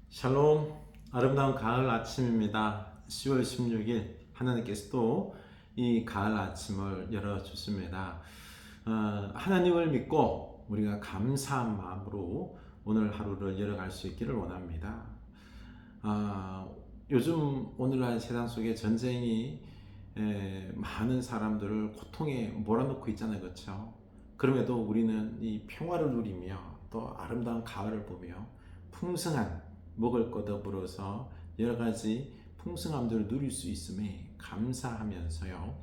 샬롬, 아름다운 가을 아침입니다. 10월 16일 하나님께서 또 이 가을 아침을 열어주십니다. 하나님을 믿고 우리가 감사한 마음으로 오늘 하루를 열어갈 수 있기를 원합니다. 요즘 오늘날 세상 속에 전쟁이 많은 사람들을 고통에 몰아넣고 있잖아요. 그렇죠? 그럼에도 우리는 이 평화를 누리며 또 아름다운 가을을 보며 풍성한 먹을 것 더불어서 여러 가지 풍성함들을 누릴 수 있음에 감사하면서요.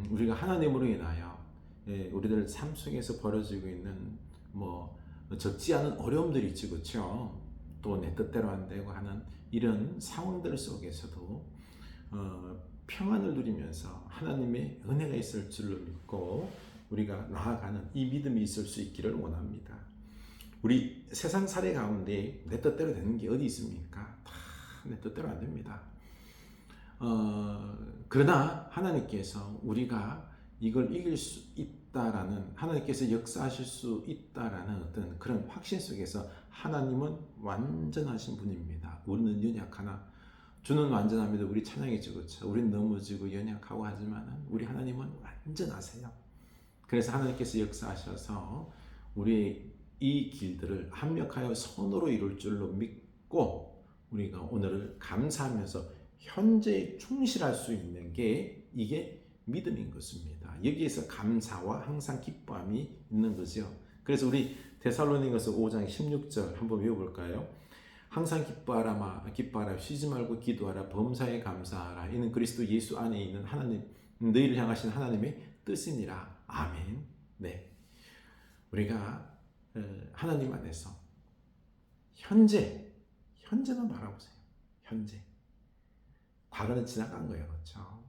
우리가 하나님으로 인하여 우리들 삶 속에서 벌어지고 있는 뭐 적지 않은 어려움들이 있지, 그렇죠? 또 내 뜻대로 안 되고 하는 이런 상황들 속에서도 평안을 누리면서 하나님의 은혜가 있을 줄로 믿고 우리가 나아가는 이 믿음이 있을 수 있기를 원합니다. 우리 세상 살이 가운데 내 뜻대로 되는 게 어디 있습니까? 다 내 뜻대로 안 됩니다. 그러나 하나님께서 우리가 이걸 이길 수 있다라는, 하나님께서 역사하실 수 있다라는 어떤 그런 확신 속에서 하나님은 완전하신 분입니다. 우리는 연약하나 주는 완전합니다. 우리 찬양이죠, 그렇죠? 우리는 넘어지고 연약하고 하지만 우리 하나님은 완전하세요. 그래서 하나님께서 역사하셔서 우리 이 길들을 합력하여 선으로 이룰 줄로 믿고 우리가 오늘을 감사하면서 현재에 충실할 수 있는 게 이게 믿음인 것입니다. 여기에서 감사와 항상 기뻐함이 있는 거죠. 그래서 우리 데살로니가서 5장 16절 한번 외워볼까요? 항상 기뻐하라 쉬지 말고 기도하라 범사에 감사하라 이는 그리스도 예수 안에 있는 하나님 너희를 향하신 하나님의 뜻이니라. 아멘. 네, 우리가 하나님 안에서 현재만 바라보세요. 현재. 과거는 지나간 거예요. 그렇죠?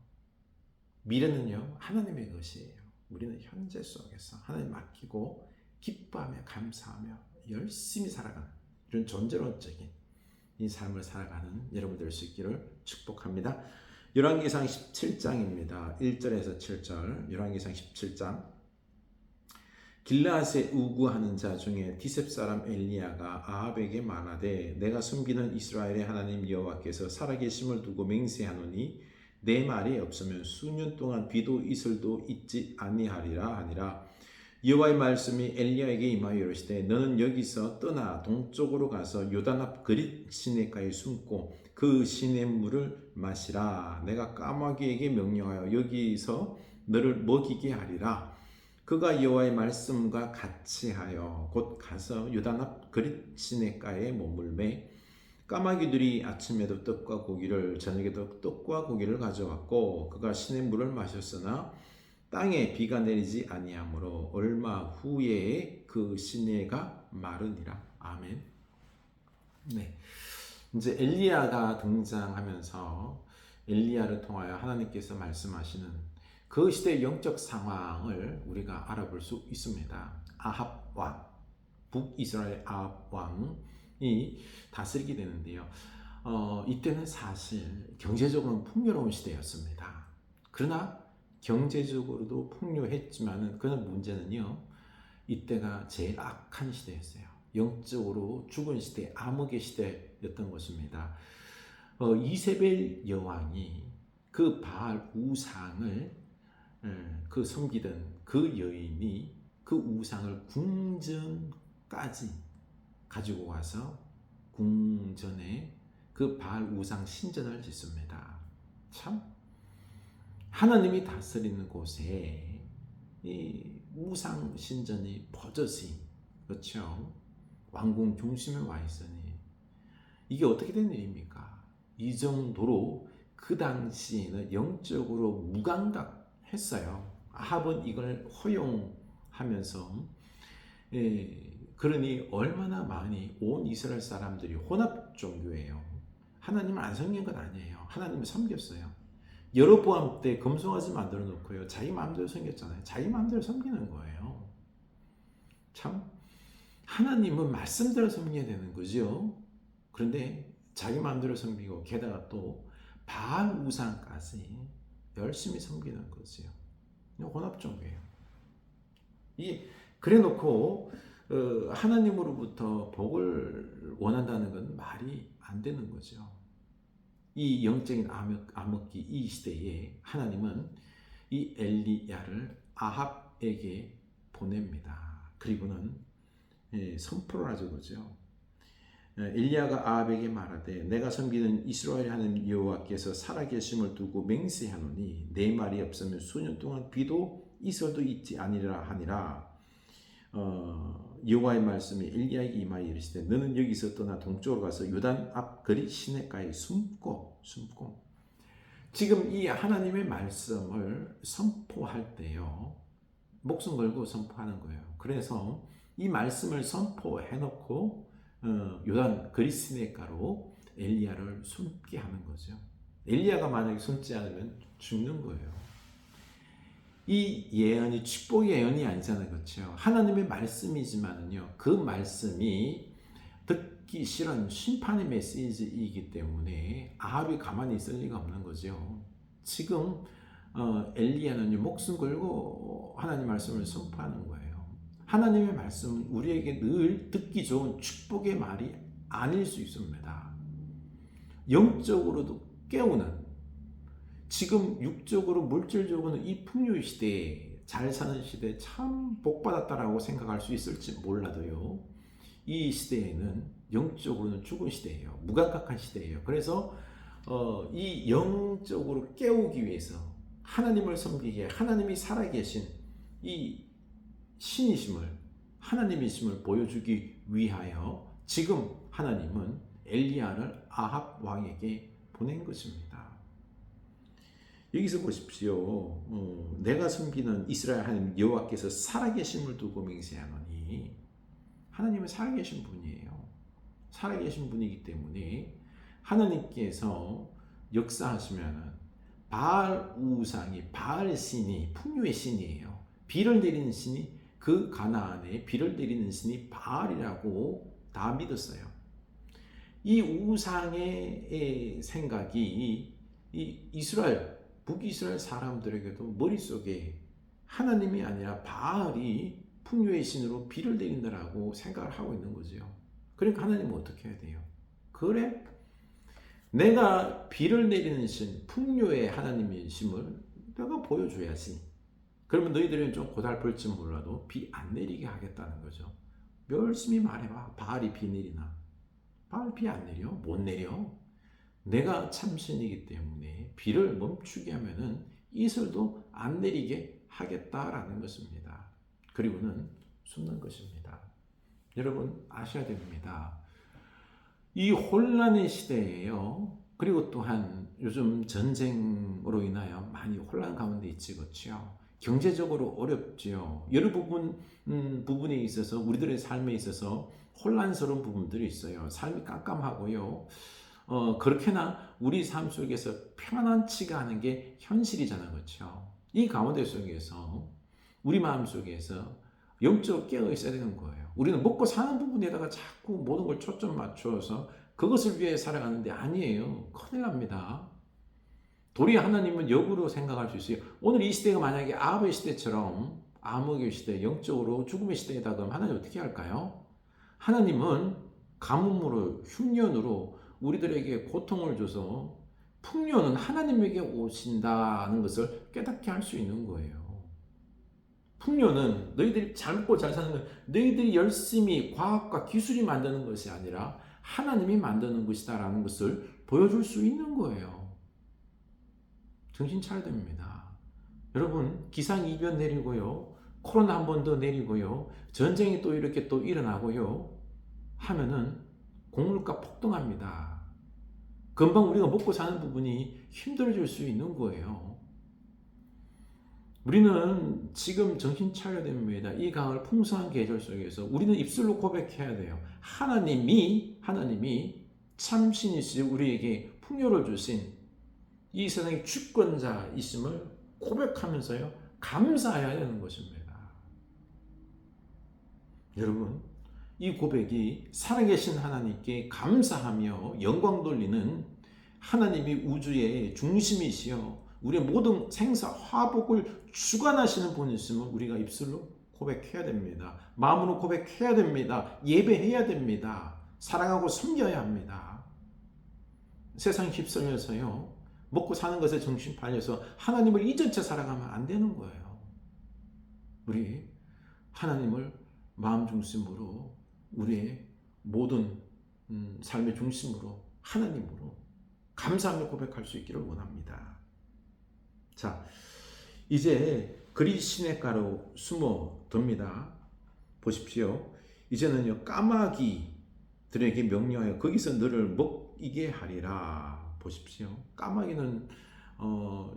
미래는요, 하나님의 것이에요. 우리는 현재 속에서 하나님 맡기고 기뻐하며 감사하며 열심히 살아가는 이런 존재론적인 이 삶을 살아가는 여러분 될 수 있기를 축복합니다. 열왕기상 17장입니다. 1절에서 7절. 열왕기상 17장. 길르앗에 우구하는 자 중에 디셉 사람 엘리야가 아합에게 말하되 내가 숨기는 이스라엘의 하나님 여호와께서 살아계심을 두고 맹세하노니 내 말이 없으면 수년 동안 비도 이슬도 있지 아니하리라 하니라. 여호와의 말씀이 엘리야에게 임하여 이르시되 너는 여기서 떠나 동쪽으로 가서 요단 앞 그릿 시내가에 숨고 그 시냇물을 마시라. 내가 까마귀에게 명령하여 여기서 너를 먹이게 하리라. 그가 여호와의 말씀과 같이 하여 곧 가서 요단 앞 그릿 시내가에 머물매 까마귀들이 아침에도 떡과 고기를 저녁에도 떡과 고기를 가져왔고 그가 시냇물을 마셨으나 땅에 비가 내리지 아니하므로 얼마 후에 그 시내가 마르니라. 아멘. 네, 이제 엘리야가 등장하면서 엘리야를 통하여 하나님께서 말씀하시는 그 시대의 영적 상황을 우리가 알아볼 수 있습니다. 아합 왕, 북이스라엘 아합 왕이 다스리게 되는데요. 이때는 사실 경제적으로는 풍요로운 시대였습니다. 그러나 경제적으로도 풍요했지만은 그런 문제는요. 이때가 제일 악한 시대였어요. 영적으로 죽은 시대, 암흑의 시대였던 것입니다. 이세벨 여왕이 그 바알 우상을 그 섬기던 그 여인이 그 우상을 궁전까지 가지고 와서 궁전에 그 바알 우상 신전을 짓습니다. 참 하나님이 다스리는 곳에 이 우상 신전이 버젓이, 그렇죠? 왕궁 중심에 와 있으니 이게 어떻게 된 일입니까? 이 정도로 그 당시에는 영적으로 무감각했어요. 아합은 이걸 허용하면서 그러니 얼마나 많이 온 이스라엘 사람들이 혼합 종교예요. 하나님을 안 섬긴 건 아니에요. 하나님을 섬겼어요. 여로보암 때 금송아지 만들어 놓고요. 자기 마음대로 섬겼잖아요. 자기 마음대로 섬기는 거예요. 참 하나님은 말씀대로 섬겨야 되는 거죠. 그런데 자기 마음대로 섬기고 게다가 또 바알 우상까지 열심히 섬기는 거죠. 혼합종교예요. 그래 놓고 하나님으로부터 복을 원한다는 건 말이 안 되는 거죠. 이 영적인 암흑기 이 시대에 하나님은 이 엘리야를 아합에게 보냅니다. 그리고는 선포를 하죠. 그죠? 엘리야가 아합에게 말하되 내가 섬기는 이스라엘 하나님 여호와께서 살아계심을 두고 맹세하노니 내 말이 없으면 수년 동안 비도 이슬도 있지 아니라 하니라. 여호와의 말씀이 엘리야에게 임하여 이르시되 너는 여기서 떠나 동쪽으로 가서 요단 앞 거리 시냇가에 숨고 지금 이 하나님의 말씀을 선포할 때요 목숨 걸고 선포하는 거예요. 그래서 이 말씀을 선포해 놓고 요단 거리 시냇가로 엘리야를 숨게 하는 거죠. 엘리야가 만약에 숨지 않으면 죽는 거예요. 이 예언이 축복의 예언이 아니잖아요. 그렇죠? 하나님의 말씀이지만은요. 그 말씀이 듣기 싫은 심판의 메시지이기 때문에 아합이 가만히 있을 리가 없는 거죠. 지금 엘리야는 목숨 걸고 하나님 말씀을 선포하는 거예요. 하나님의 말씀은 우리에게 늘 듣기 좋은 축복의 말이 아닐 수 있습니다. 영적으로도 깨우는 지금 육적으로 물질적으로는 이 풍요의 시대에 잘 사는 시대에 참 복받았다라고 생각할 수 있을지 몰라도요. 이 시대에는 영적으로는 죽은 시대예요. 무감각한 시대예요. 그래서 이 영적으로 깨우기 위해서 하나님을 섬기기에 하나님이 살아계신 이 신이심을 하나님이심을 보여주기 위하여 지금 하나님은 엘리야를 아합 왕에게 보낸 것입니다. 여기서 보십시오. 내가 섬기는 이스라엘 하나님 여호와께서 살아계심을 두고 맹세하노니 하나님은 살아계신 분이에요. 살아계신 분이기 때문에 하나님께서 역사하시면은 바알 우상이 바알 신이 풍요의 신이에요. 비를 내리는 신이 그 가나안에 비를 내리는 신이 바알이라고 다 믿었어요. 이 우상의 생각이 이 이스라엘 북이스라엘 사람들에게도 머릿속에 하나님이 아니라 바알이 풍요의 신으로 비를 내린다라고 생각을 하고 있는 거죠. 그러니까 하나님은 어떻게 해야 돼요? 그래? 내가 비를 내리는 신, 풍요의 하나님이심을 내가 보여줘야지. 그러면 너희들은 좀 고달플지 몰라도 비 안 내리게 하겠다는 거죠. 열심히 말해봐. 바알이 비 내리나? 바알 비 안 내려? 못 내려? 내가 참신이기 때문에 비를 멈추게 하면은 이슬도 안 내리게 하겠다라는 것입니다. 그리고는 숨는 것입니다. 여러분 아셔야 됩니다. 이 혼란의 시대에요. 그리고 또한 요즘 전쟁으로 인하여 많이 혼란 가운데 있지 그렇죠. 경제적으로 어렵지요. 여러 부분에 있어서 우리들의 삶에 있어서 혼란스러운 부분들이 있어요. 삶이 깜깜하고요. 그렇게나 우리 삶 속에서 편안치가 않은 게 현실이잖아요. 그렇죠? 이 가운데 속에서 우리 마음 속에서 영적으로 깨어 있어야 되는 거예요. 우리는 먹고 사는 부분에다가 자꾸 모든 걸 초점 맞춰서 그것을 위해 살아가는데 아니에요. 큰일 납니다. 도리어 하나님은 역으로 생각할 수 있어요. 오늘 이 시대가 만약에 아합의 시대처럼 암흑의 시대, 영적으로 죽음의 시대이다 그러면 하나님 어떻게 할까요? 하나님은 가뭄으로 흉년으로 우리들에게 고통을 줘서 풍요는 하나님에게 오신다는 것을 깨닫게 할 수 있는 거예요. 풍요는 너희들이 잘 먹고 잘 사는 건 너희들이 열심히 과학과 기술이 만드는 것이 아니라 하나님이 만드는 것이다라는 것을 보여줄 수 있는 거예요. 정신 차려야 됩니다. 여러분 기상이변 내리고요. 코로나 한 번 더 내리고요. 전쟁이 또 이렇게 또 일어나고요. 하면은 곡물가 폭등합니다. 금방 우리가 먹고 사는 부분이 힘들어질 수 있는 거예요. 우리는 지금 정신 차려야 됩니다. 이 가을 풍성한 계절 속에서 우리는 입술로 고백해야 돼요. 하나님이 참신이시 우리에게 풍요를 주신 이 세상의 주권자이심을 고백하면서요. 감사해야 되는 것입니다. 여러분 이 고백이 살아계신 하나님께 감사하며 영광 돌리는 하나님이 우주의 중심이시여 우리의 모든 생사 화복을 주관하시는 분이심을 우리가 입술로 고백해야 됩니다. 마음으로 고백해야 됩니다. 예배해야 됩니다. 사랑하고 섬겨야 합니다. 세상 휩쓸려서요, 먹고 사는 것에 정신 팔려서 하나님을 잊은 채 살아가면 안 되는 거예요. 우리 하나님을 마음 중심으로, 우리의 모든 삶의 중심으로, 하나님으로 감사하며 고백할 수 있기를 원합니다. 자, 이제 그리 시냇가로 숨어듭니다. 보십시오. 이제는요, 까마귀들에게 명령하여 거기서 너를 먹이게 하리라. 보십시오. 까마귀는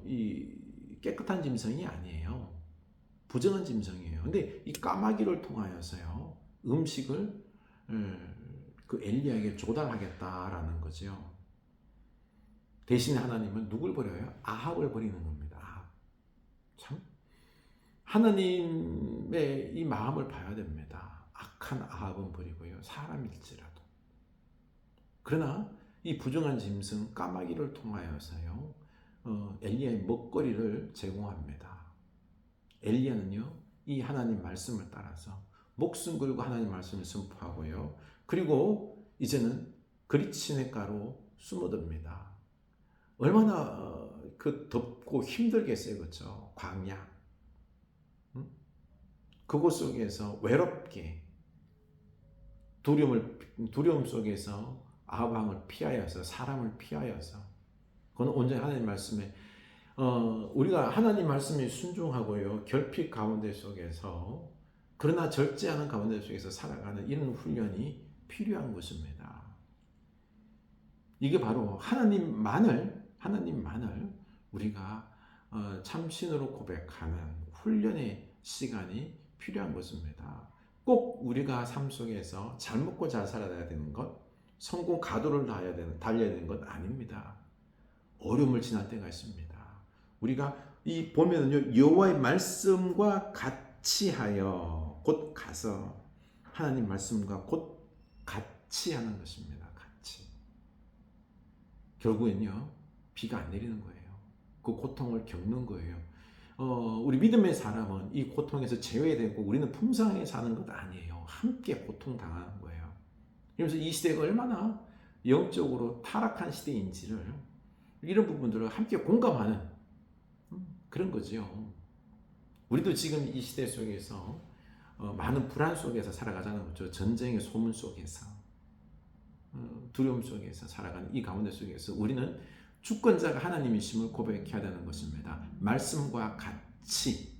이 깨끗한 짐승이 아니에요. 부정한 짐승이에요. 근데 이 까마귀를 통하여서요, 음식을 그 엘리야에게 조달하겠다라는 거죠. 대신 하나님은 누굴 버려요? 아합을 버리는 겁니다. 아합. 참 하나님의 이 마음을 봐야 됩니다. 악한 아합은 버리고요, 사람일지라도. 그러나 이 부정한 짐승 까마귀를 통하여서요, 엘리야의 먹거리를 제공합니다. 엘리야는요, 이 하나님 말씀을 따라서 목숨 걸고 하나님 말씀을 선포하고요, 그리고 이제는 그릿 시냇가로 숨어듭니다. 얼마나 그 덥고 힘들겠어요, 그렇죠? 광야. 그곳 속에서 외롭게 두려움 속에서 아합 왕을 피하여서, 사람을 피하여서, 그건 온전히 하나님 말씀에 우리가 하나님 말씀에 순종하고요, 결핍 가운데 속에서, 그러나 절제하는 가운데 속에서 살아가는 이런 훈련이 필요한 것입니다. 이게 바로 하나님만을 우리가 참신으로 고백하는 훈련의 시간이 필요한 것입니다. 꼭 우리가 삶 속에서 잘 먹고 잘 살아야 되는 것, 성공 가도를 달려야 되는 것 아닙니다. 어려움을 지날 때가 있습니다. 우리가 이 보면은요, 여호와의 말씀과 같이 하여, 곧 가서 하나님 말씀과 곧 같이 하는 것입니다. 같이. 결국엔요, 비가 안 내리는 거예요. 그 고통을 겪는 거예요. 우리 믿음의 사람은 이 고통에서 제외되고 우리는 풍성하게 사는 것 아니에요. 함께 고통당하는 거예요. 그래서 이 시대가 얼마나 영적으로 타락한 시대인지를, 이런 부분들을 함께 공감하는 그런 거죠. 우리도 지금 이 시대 속에서 많은 불안 속에서 살아가자는 거죠. 전쟁의 소문 속에서, 두려움 속에서 살아가는 이 가운데 속에서 우리는 주권자가 하나님이심을 고백해야 되는 것입니다. 말씀과 같이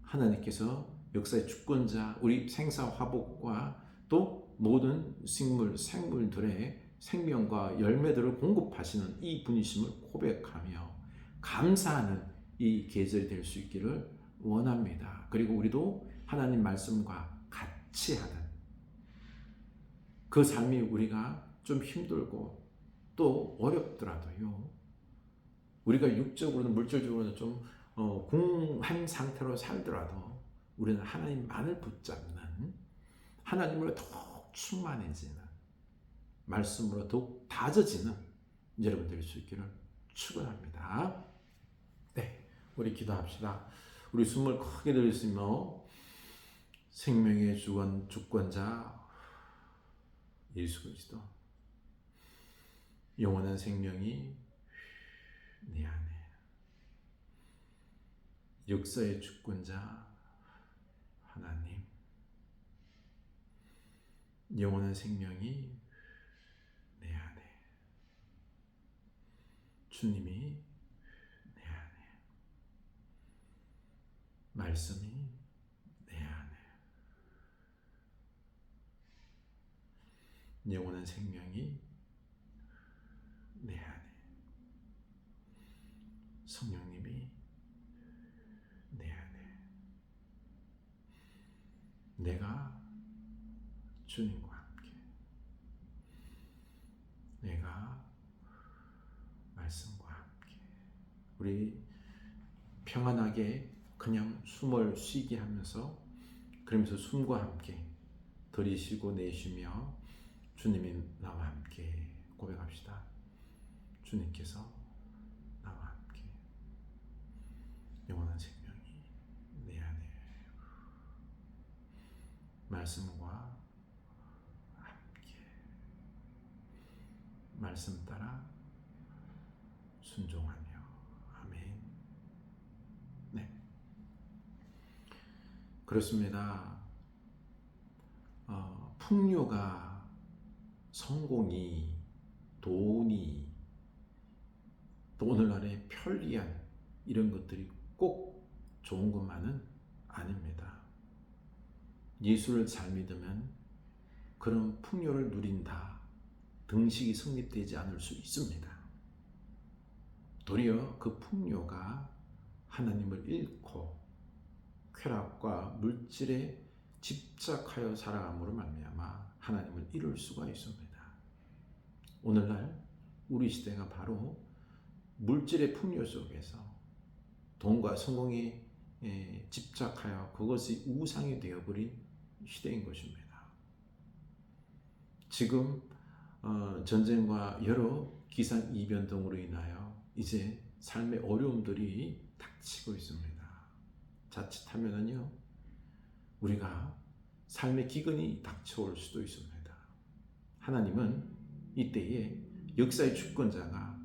하나님께서 역사의 주권자, 우리 생사 화복과 또 모든 생물들의 생명과 열매들을 공급하시는 이 분이심을 고백하며 감사하는 이 계절이 될 수 있기를 원합니다. 그리고 우리도 하나님 말씀과 같이 하는 그 삶이 우리가 좀 힘들고 또 어렵더라도요, 우리가 육적으로는 물질적으로는 좀 궁한 상태로 살더라도 우리는 하나님만을 붙잡는, 하나님으로 더욱 충만해지는, 말씀으로 더욱 다져지는 여러분 될 수 있기를 축원합니다. 네, 우리 기도합시다. 우리 숨을 크게 들이쉬며 생명의 주권자 예수 그리스도, 영원한 생명이 내 안에, 역사의 주권자 하나님, 영원한 생명이 내 안에, 주님이 내 안에, 말씀이 내 안에, 영원한 생명이 내 안에, 성령님이 내 안에, 내가 주님과 함께, 내가 말씀과 함께, 우리 평안하게 그냥 숨을 쉬게 하면서, 그러면서 숨과 함께 들이쉬고 내쉬며 주님이 나와 함께 고백합시다. 주님께서 나와 함께, 영원한 생명이 내 안에, 말씀과 함께, 말씀 따라 순종하며. 아멘. 네, 그렇습니다. 풍요가, 성공이, 돈이, 또 오늘날의 편리한 이런 것들이 꼭 좋은 것만은 아닙니다. 예수를 잘 믿으면 그런 풍요를 누린다, 등식이 성립되지 않을 수 있습니다. 도리어 그 풍요가 하나님을 잃고 쾌락과 물질에 집착하여 살아감으로 말미암아 하나님을 잃을 수가 있습니다. 오늘날 우리 시대가 바로 물질의 풍요 속에서 돈과 성공에 집착하여 그것이 우상이 되어버린 시대인 것입니다. 지금 전쟁과 여러 기상이변 등으로 인하여 이제 삶의 어려움들이 닥치고 있습니다. 자칫하면은요, 우리가 삶의 기근이 닥쳐올 수도 있습니다. 하나님은 이때에 역사의 주권자가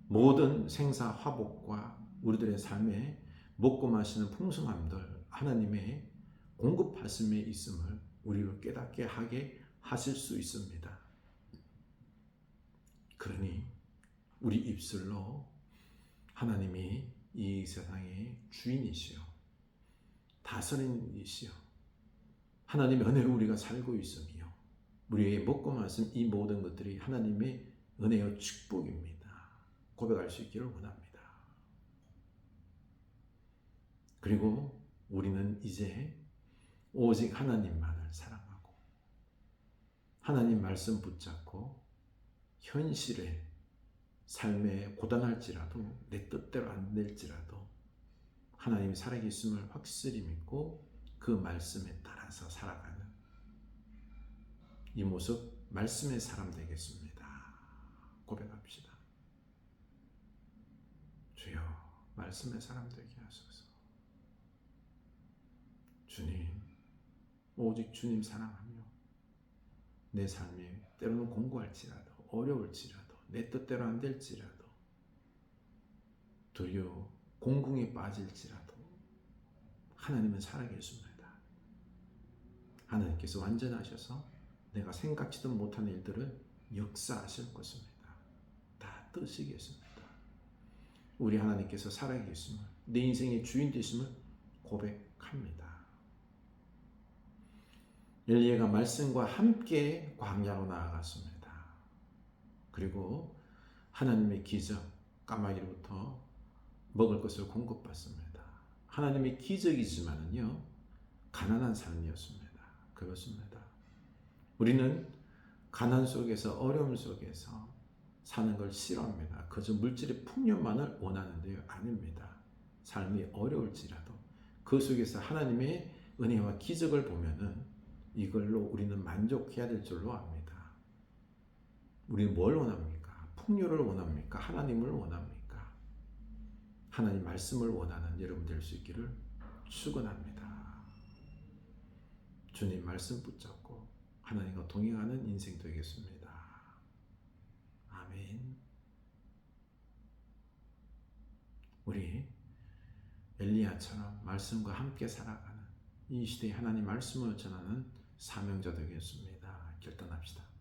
모든 생사 화복과 우리들의 삶에 먹고 마시는 풍성함들 하나님의 공급하심에 있음을 우리를 깨닫게 하게 하실 수 있습니다. 그러니 우리 입술로 하나님이 이 세상의 주인이시여 다스리시여 하나님의 은혜로 우리가 살고 있으며 우리의 먹고 마신 이 모든 것들이 하나님의 은혜와 축복입니다. 고백할 수 있기를 원합니다. 그리고 우리는 이제 오직 하나님만을 사랑하고 하나님 말씀 붙잡고 현실에 삶에 고단할지라도 내 뜻대로 안 될지라도 하나님이 살아계심을 확실히 믿고 그 말씀에 따라서 살아가는 이 모습 말씀의 사람 되겠습니다. 고백합시다. 주여 말씀의 사람 되게 하소서. 주님 오직 주님 사랑하며 내 삶이 때로는 공고할지라도 어려울지라도 내 뜻대로 안 될지라도 도리어 공궁에 빠질지라도 하나님은 살아계십니다. 하나님께서 완전하셔서 내가 생각지도 못한 일들을 역사하실 것입니다. 다 뜨시겠습니다. 우리 하나님께서 살아계심을 내 인생의 주인 되심을 고백합니다. 엘리야가 말씀과 함께 광야로 나아갔습니다. 그리고 하나님의 기적 까마귀로부터 먹을 것을 공급받습니다. 하나님의 기적이지만은요 가난한 삶이었습니다. 그렇습니다. 우리는 가난 속에서 어려움 속에서 사는 걸 싫어합니다. 그저 물질의 풍요만을 원하는데요. 아닙니다. 삶이 어려울지라도 그 속에서 하나님의 은혜와 기적을 보면은 이걸로 우리는 만족해야 될 줄로 압니다. 우리는 뭘 원합니까? 풍요를 원합니까? 하나님을 원합니까? 하나님 말씀을 원하는 여러분 될 수 있기를 축원합니다. 주님 말씀 붙잡고 하나님과 동행하는 인생 되겠습니다. 아멘. 우리 엘리야처럼 말씀과 함께 살아가는 이 시대에 하나님 말씀을 전하는 사명자 되겠습니다. 결단합시다.